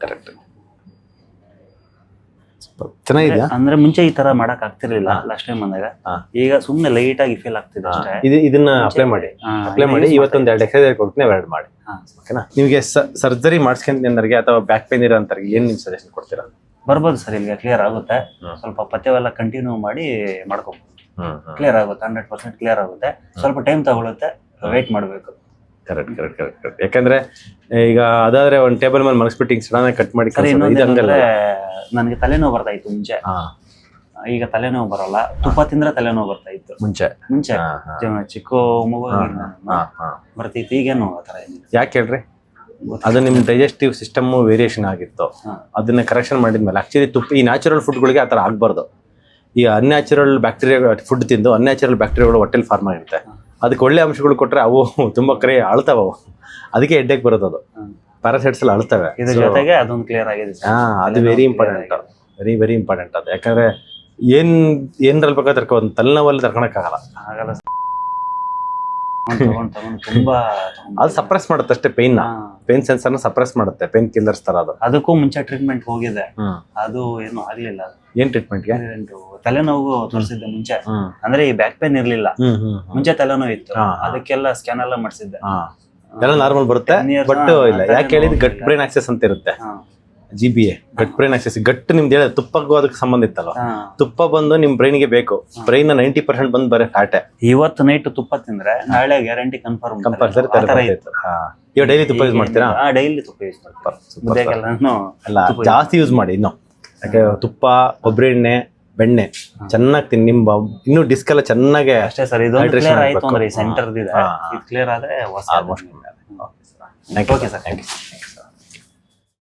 Correct. ಚೆನ್ನಾಗಿದೆಯಾ? ಅಂದ್ರೆ ಮುಂಚೆ ಈ ತರ ಮಾಡಕ್ ಆಗ್ತಿರ್ಲಿಲ್ಲ ಲಾಸ್ಟ್ ಟೈಮ್ ಬಂದಾಗ. ಈಗ ಸುಮ್ನೆ ಲೈಟ್ ಆಗಿ ಫೀಲ್ ಆಗ್ತಿದೆ ಅಷ್ಟೇ. ಇದನ್ನ ಅಪ್ಲೈ ಮಾಡಿ ಇವತ್ತೊಂದು 2 ಎಕ್ಸರ್ಸೈಸ್ ಕೊಡ್ತೀನಿ, 2 ಮಾಡಿ. ಓಕೆನಾ? ನಿಮಗೆ ಸರ್ಜರಿ ಮಾಡಿಸ್ಕೊಂಡ್ರಿಗೆ ಅಥವಾ ಬ್ಯಾಕ್ ಪೇನ್ ಇರೋಂಥವ್ರಿಗೆ ಏನ್ ನಿಮ್ ಸಜೆಷನ್ ಕೊಡ್ತೀರಾ? ಬರ್ಬೋದು ಸರ್, ಇಲ್ಲಿಗೆ ಕ್ಲಿಯರ್ ಆಗುತ್ತೆ. ಸ್ವಲ್ಪ ಪಥ್ಯವೆಲ್ಲ ಕಂಟಿನ್ಯೂ ಮಾಡಿ ಮಾಡ್ಕೋಬಹುದು. ಕ್ಲಿಯರ್ ಆಗುತ್ತೆ, 100% ಕ್ಲಿಯರ್ ಆಗುತ್ತೆ. ಸ್ವಲ್ಪ ಟೈಮ್ ತಗೊಳುತ್ತೆ, ವೇಟ್ ಮಾಡ್ಬೇಕು. ಕರೆಕ್ಟ್. ಯಾಕಂದ್ರೆ ಈಗ ಅದಾದ್ರೆ ಒಂದ್ ಟೇಬಲ್ ಮೇಲೆ ಮನಸ್ಬಿಟ್ಟು ಸಡನ್ ಆಗಿ ಕಟ್ ಮಾಡಿ ನನಗೆ ತಲೆನೋವು ಬರ್ತಾ ಇತ್ತು ಮುಂಚೆ. ಈಗ ತಲೆನೋವು ಬರಲ್ಲ. ತುಪ್ಪ ತಿಂದ್ರೆ ತಲೆನೋವು ಬರ್ತಾ ಇತ್ತು ಮುಂಚೆ ಚಿಕ್ಕ ಮಗು ಬರ್ತಿತ್ತು. ಈಗೇನು ಆತರ ಏನಿಲ್ಲ. ಯಾಕೆ ಹೇಳ್ರಿ? ಅದು ನಿಮ್ ಡೈಜೆಸ್ಟಿವ್ ಸಿಸ್ಟಮ್ ವೇರಿಯೇಷನ್ ಆಗಿತ್ತು. ಅದನ್ನ ಕರೆಕ್ಷನ್ ಮಾಡಿದ್ಮೇಲೆ ಆಕ್ಚುಲಿ ಈ ನ್ಯಾಚುರಲ್ ಫುಡ್ಗಳಿಗೆ ಆತರ ಆಗ್ಬಾರ್ದು. ಈ ಅನ್ಯಾಚುರಲ್ ಬ್ಯಾಕ್ಟೀರಿಯಾ ಫುಡ್ ತಿಂದು ಅನ್ಯಾಚುರಲ್ ಬ್ಯಾಕ್ಟೀರಿಯಾಗಳು ಹೊಟ್ಟೆಲ್ ಫಾರ್ಮ್ ಆಗಿರುತ್ತೆ. ಅದಕ್ಕೆ ಒಳ್ಳೆ ಅಂಶಗಳು ಕೊಟ್ರೆ ಅವು ತುಂಬಾ ಕರೆ ಅಳ್ತಾವ. ಅದಕ್ಕೆ ಹೆಡ್ಡೇಕ್ ಬರೋದು. ಅದು ಪ್ಯಾರಾಸೈಟ್ಸ್ ಎಲ್ಲ ಅಳ್ತವೆ. ಇದ್ರ ಜೊತೆಗೆ ಅದೊಂದು ಕ್ಲಿಯರ್ ಆಗಿದೆ. ಅದು ವೆರಿ ಇಂಪಾರ್ಟೆಂಟ್, ವೆರಿ ಇಂಪಾರ್ಟೆಂಟ್. ಅದು ಯಾಕಂದ್ರೆ ಏನ್ರಲ್ಲಿ ಬೇಕಾದ್ರೆ ತರ್ಕೊ, ಒಂದು ತಲೆನೋವಲ್ಲಿ ತರ್ಕೊಳಕ್ ಆಗಲ್ಲ. ತುಂಬಾ ಅದು ಸಪ್ರೆಸ್ ಮಾಡುತ್ತೆ ಅಷ್ಟೇ. ಪೇನ್ ಸೆನ್ಸರ್ನ ಸಪ್ರೆಸ್ ಮಾಡುತ್ತೆ. ಪೇನ್ ಕಿಲ್ಲರ್ಸ್ ತರ ಅದು. ಅದಕ್ಕೂ ಮುಂಚೆ ಟ್ರೀಟ್ಮೆಂಟ್ ಹೋಗಿದೆ, ಅದು ಏನು ಆಗ್ಲಿಲ್ಲ. ಏನ್ ಟ್ರೀಟ್ಮೆಂಟ್ಗೆ? ತಲೆನೋವು ತೋರಿಸಿದ್ದೆ ಮುಂಚೆ. ಅಂದ್ರೆ ಈ ಬ್ಯಾಕ್ ಪೇನ್ ಇರ್ಲಿಲ್ಲ ಮುಂಚೆ, ತಲೆನೋವು ಇತ್ತು. ಅದಕ್ಕೆಲ್ಲ ಸ್ಕ್ಯಾನ್ ಎಲ್ಲ ಮಾಡಿಸಿದ್ದೆ. ಎಲ್ಲ ನಾರ್ಮಲ್ ಬರುತ್ತೆ. ಬಟ್ ಇಲ್ಲ, ಯಾಕೆ ಹೇಳಿದ್ ಗಟ್ ಬ್ರೈನ್ ಆಕ್ಸೆಸ್ ಅಂತ ಇರುತ್ತೆ. GBA, ಗಟ್ ಬ್ರೈನ್ ಆಕ್ಸೆಸ್. ಗಟ್ ನಿಮ್ದು ಹೇಳಿದ್ರೆ ತುಪ್ಪಕ್ಕೂ ಅದಕ್ಕೆ ಸಂಬಂಧ ಇತ್ತಲ್ಲ. ತುಪ್ಪ ಬಂದು ನಿಮ್ ಬ್ರೈನ್ಗೆ ಬೇಕು. ಬ್ರೈನ್ 90% ಬಂದು ಬರೀ ಫ್ಯಾಟೆ. ಇವತ್ತು ನೈಟ್ ತುಪ್ಪ ತಿಂದ್ರೆ ನಾಳೆ ಗ್ಯಾರಂಟಿ ಕನ್ಫರ್ಮ್. ಇವಾಗ ಡೈಲಿ ತುಪ್ಪ ಯೂಸ್ ಮಾಡ್ತೀರಾ? ಡೈಲಿ ತುಪ್ಪ ಯೂಸ್ ಮಾಡ್ತಾರೆ. ಜಾಸ್ತಿ ಯೂಸ್ ಮಾಡಿ ಇನ್ನು. ಯಾಕೆ ತುಪ್ಪ, ಕೊಬ್ಬರಿ ಎಣ್ಣೆ, ಬೆಣ್ಣೆ ಚೆನ್ನಾಗಿ ತಿನ್ನಿ. ನಿಮ್ ಇನ್ನು ಡಿಸ್ಕ್ ಎಲ್ಲ ಚೆನ್ನಾಗಿ ಅಷ್ಟೇ ಸರ್. ಇದು ಕ್ಲಿಯರ್ ಆಯ್ತು ಅಂದ್ರೆ ಸೆಂಟರ್ ಇದೆ. ಇದು ಕ್ಲಿಯರ್ ಆದ್ರೆ almost. Okay sir, thank you.